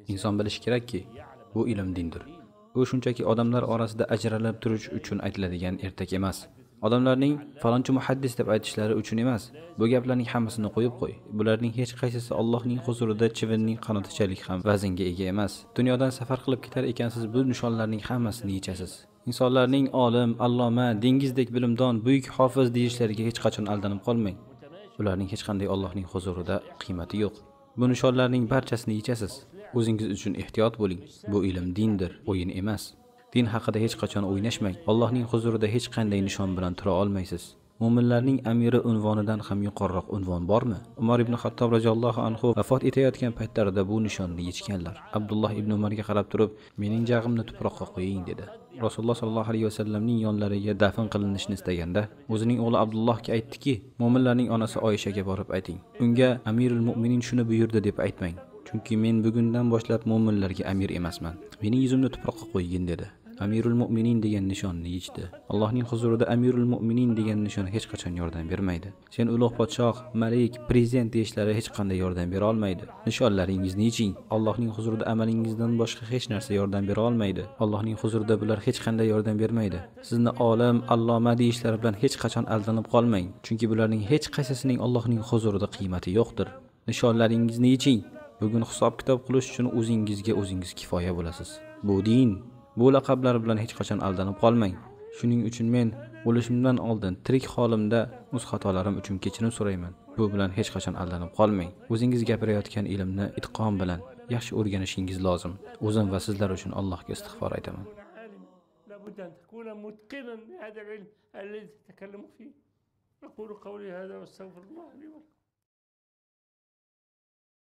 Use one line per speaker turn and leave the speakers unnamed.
Inson bilishi kerakki, bu ilm dindir. U shunchaki odamlar orasida ajralib turish uchun aytiladigan ertak emas. Odamlarning falonchi muhaddis deb aytishlari uchun emas. Bu gaplarning hammasini qo'yib qo'y. Bularning hech qaysisi Allohning huzurida chivinning qanotichalik ham vaznga ega emas. Dunyodan safar qilib ketar ekansiz, bu nishonlarning hammasini yechasiz. Insonlarning olim, alloma, dengizdek bilimdon, buyuk hofiz deyishlariga hech qachon aldanib qolmang. Ularning hech qanday Allohning huzurida qiymati yo'q. Bu nishonlarning barchasini yechasiz. O'zingiz uchun ehtiyot bo'ling. Bu ilm dindir, o'yin emas. Din haqida hech qachon o'ynashmang. Allohning huzurida hech qanday nishon bilan tura olmaysiz. Mo'minlarning amiri unvonidan ham yuqoriroq unvon bormi? Umar ibn Xattob roziyallohu anhu vafot etayotgan paytlarida bu nishonni yechganlar. Abdulloh ibn Umarga qarab turib, "Mening jag'imni tuproqqa qo'ying" dedi. Rasululloh sollallohu alayhi vasallamning yonlariga dafn qilinishni istaganda, o'zining o'g'li Abdullohga aytdiki, "Mo'minlarning onasi Oyshaga borib ayting. Unga Amirul Mu'minin shuni buyurdi deb aytmang. Chunki men bugundan boshlab mo'minlarga amir emasman. Mening yuzimni tuproqqa qo'ygin" dedi. Amirul Mu'minin degan nishonni yechdi. Allohning huzurida Amirul Mu'minin degan nishon hech qachon yordam bermaydi. Sen ulug' podshoh, malik, prezident deyishlari hech qanday yordam bera olmaydi. Nishonlaringizni yeching. Allohning huzurida amalingizdan boshqa hech narsa yordam bera olmaydi. Allohning huzurida bular hech qanday yordam bermaydi. Sizni olim, alloma deyishlari bilan hech qachon aldanib qolmang. Chunki bularning hech qaysisining Allohning huzurida qiymati yo'qdir. Nishonlaringizni yeching. Bugun hisob-kitob qilish uchun o'zingizga o'zingiz kifoya bo'lasiz. Bu din. Bu laqablar bilan hech qachon aldanib qolmang. Shuning uchun men o'lishimdan oldin tirik holimda o'z xatolarim uchun kechirim so'rayman. Bu bilan hech qachon aldanib qolmang. O'zingiz gapirayotgan ilmni itqon bilan yaxshi o'rganishingiz lozim. O'zim va sizlar uchun Allohga istig'for aytaman.
لابد أن تكون متقنا لهذا العلم الذي تتكلم فيه. أقول قولي هذا واستغفر الله لي ولكم.